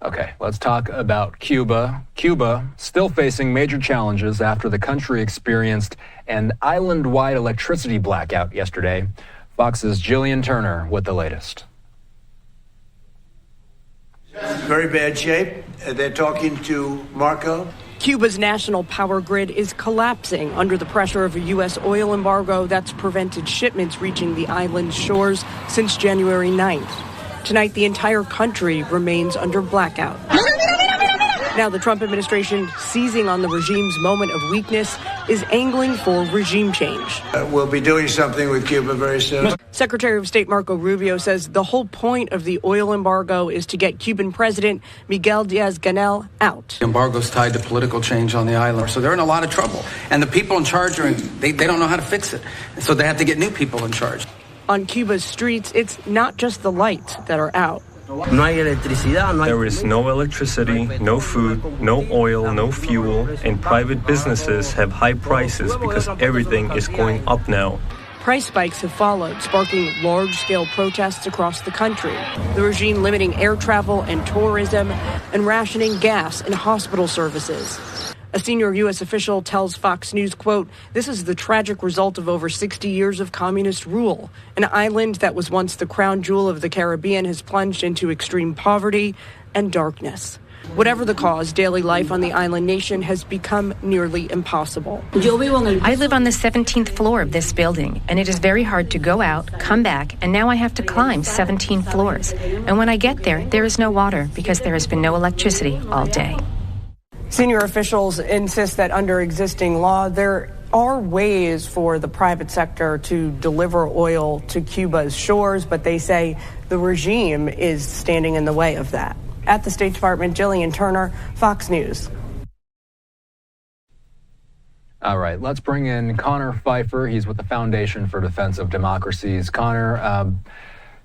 Okay, let's talk about Cuba. Cuba still facing major challenges after the country experienced an island-wide electricity blackout yesterday. Fox's Jillian Turner with the latest. Very bad shape. They're talking to Marco. Cuba's national power grid is collapsing under the pressure of a U.S. oil embargo that's prevented shipments reaching the island's shores since January 9th. Tonight, the entire country remains under blackout. Now, the Trump administration, seizing on the regime's moment of weakness, is angling for regime change. We'll be doing something with Cuba very soon. Secretary of State Marco Rubio says the whole point of the oil embargo is to get Cuban President Miguel Diaz-Canel out. The embargo's tied to political change on the island, so they're in a lot of trouble. And the people in charge, they don't know how to fix it. So they have to get new people in charge. On Cuba's streets, it's not just the lights that are out. There is no electricity, no food, no oil, no fuel, and private businesses have high prices because everything is going up now. Price spikes have followed, sparking large-scale protests across the country. The regime limiting air travel and tourism and rationing gas and hospital services. A senior U.S. official tells Fox News, quote, "This is the tragic result of over 60 years of communist rule. An island that was once the crown jewel of the Caribbean has plunged into extreme poverty and darkness. Whatever the cause, daily life on the island nation has become nearly impossible." I live on the 17th floor of this building, and it is very hard to go out, come back, and now I have to climb 17 floors. And when I get there, there is no water because there has been no electricity all day. Senior officials insist that under existing law, there are ways for the private sector to deliver oil to Cuba's shores, but they say the regime is standing in the way of that. At the State Department, Jillian Turner, Fox News. All right, let's bring in Connor Pfeiffer. He's with the Foundation for Defense of Democracies. Connor,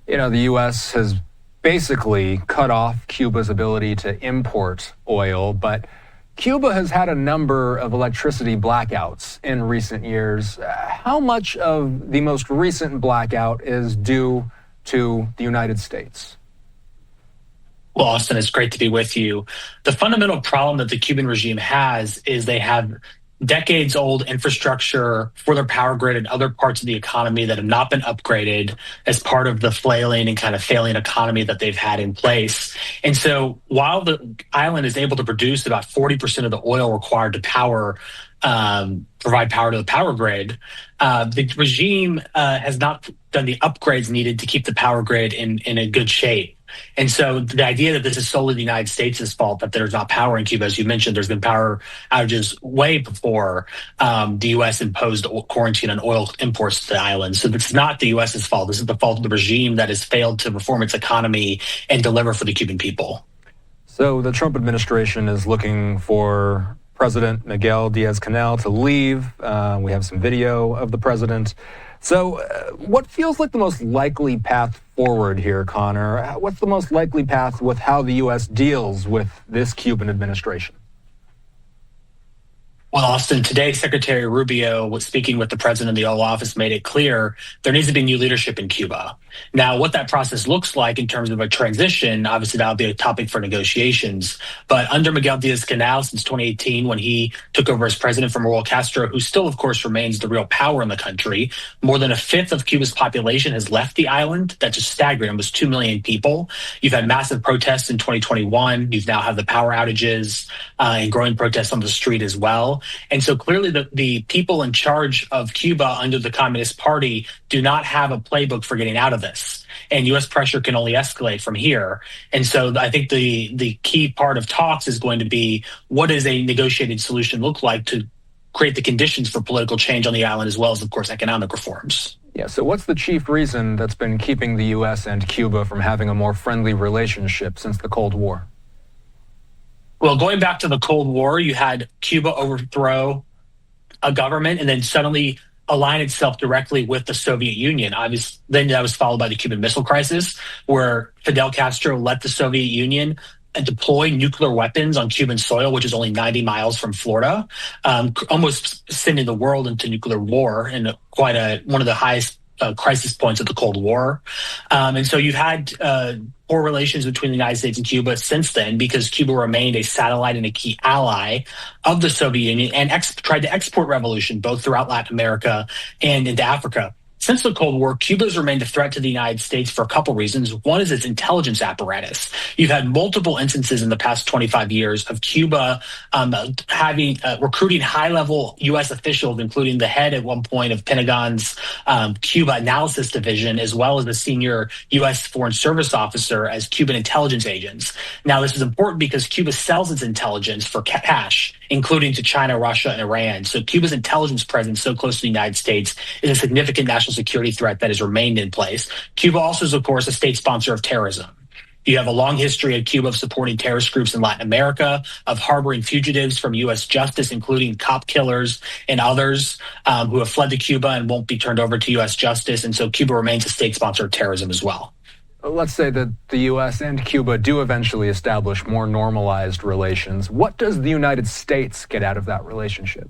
the U.S. has basically cut off Cuba's ability to import oil, but Cuba has had a number of electricity blackouts in recent years. How much of the most recent blackout is due to the United States? Well, Austin, it's great to be with you. The fundamental problem that the Cuban regime has is they have decades-old infrastructure for their power grid and other parts of the economy that have not been upgraded as part of the flailing and kind of failing economy that they've had in place. And so while the island is able to produce about 40% of the oil required to provide power to the power grid, the regime has not done the upgrades needed to keep the power grid in a good shape. And so the idea that this is solely the United States' fault, that there's not power in Cuba, as you mentioned, there's been power outages way before the U.S. imposed quarantine on oil imports to the island. So it's not the U.S.'s fault. This is the fault of the regime that has failed to reform its economy and deliver for the Cuban people. So the Trump administration is looking for President Miguel Diaz-Canel to leave. We have some video of the president. So what feels like the most likely path forward here, Connor? What's the most likely path with how the U.S. deals with this Cuban administration? Well, Austin, today Secretary Rubio was speaking with the president of the Oval Office, made it clear there needs to be new leadership in Cuba. Now, what that process looks like in terms of a transition, obviously that'll be a topic for negotiations. But under Miguel Diaz-Canel since 2018, when he took over as president from Raul Castro, who still, of course, remains the real power in the country, more than a fifth of Cuba's population has left the island. That's just staggering, almost 2 million people. You've had massive protests in 2021. You've now had the power outages and growing protests on the street as well. And so clearly the people in charge of Cuba under the Communist Party do not have a playbook for getting out of this. And U.S. pressure can only escalate from here. And so I think the key part of talks is going to be, what does a negotiated solution look like to create the conditions for political change on the island, as well as, of course, economic reforms? Yeah, so what's the chief reason that's been keeping the U.S. and Cuba from having a more friendly relationship since the Cold War? Well, going back to the Cold War, you had Cuba overthrow a government and then suddenly align itself directly with the Soviet Union. Obviously, then that was followed by the Cuban Missile Crisis, where Fidel Castro let the Soviet Union deploy nuclear weapons on Cuban soil, which is only 90 miles from Florida, almost sending the world into nuclear war in one of the highest crisis points of the Cold War. And so you've had poor relations between the United States and Cuba since then, because Cuba remained a satellite and a key ally of the Soviet Union and tried to export revolution both throughout Latin America and into Africa. Since the Cold War, Cuba has remained a threat to the United States for a couple reasons. One is its intelligence apparatus. You've had multiple instances in the past 25 years of Cuba recruiting high-level U.S. officials, including the head at one point of Pentagon's Cuba Analysis Division, as well as the senior U.S. Foreign Service officer as Cuban intelligence agents. Now, this is important because Cuba sells its intelligence for cash, including to China, Russia, and Iran. So Cuba's intelligence presence so close to the United States is a significant national security threat that has remained in place. Cuba also is, of course, a state sponsor of terrorism. You have a long history of Cuba of supporting terrorist groups in Latin America, of harboring fugitives from U.S. justice, including cop killers and others who have fled to Cuba and won't be turned over to U.S. justice. And so Cuba remains a state sponsor of terrorism as well. Let's say that the U.S. and Cuba do eventually establish more normalized relations. What does the United States get out of that relationship?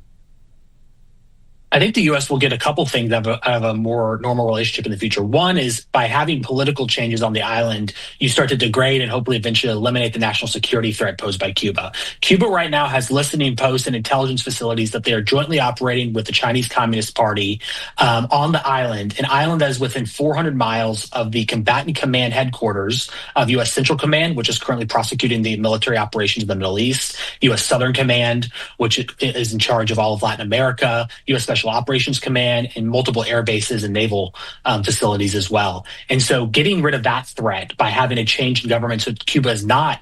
I think the U.S. will get a couple things out of a more normal relationship in the future. One is by having political changes on the island, you start to degrade and hopefully eventually eliminate the national security threat posed by Cuba. Cuba right now has listening posts and intelligence facilities that they are jointly operating with the Chinese Communist Party on the island, an island that is within 400 miles of the combatant command headquarters of U.S. Central Command, which is currently prosecuting the military operations in the Middle East, U.S. Southern Command, which is in charge of all of Latin America, U.S. Special Operations Command, and multiple air bases and naval facilities as well. And so getting rid of that threat by having a change in government so Cuba is not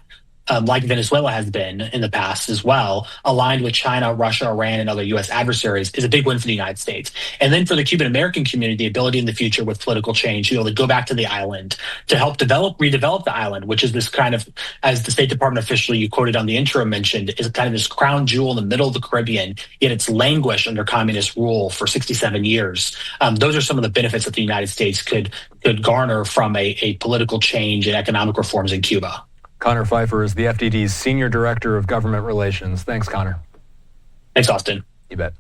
like Venezuela has been in the past as well, aligned with China, Russia, Iran, and other U.S. adversaries, is a big win for the United States. And then for the Cuban American community, the ability in the future with political change to be able to go back to the island, to help redevelop the island, which is this kind of, as the State Department official you quoted on the intro mentioned, is kind of this crown jewel in the middle of the Caribbean, yet it's languished under communist rule for 67 years. Those are some of the benefits that the United States could garner from a political change and economic reforms in Cuba. Connor Pfeiffer is the FDD's Senior Director of Government Relations. Thanks, Connor. Thanks, Austin. You bet.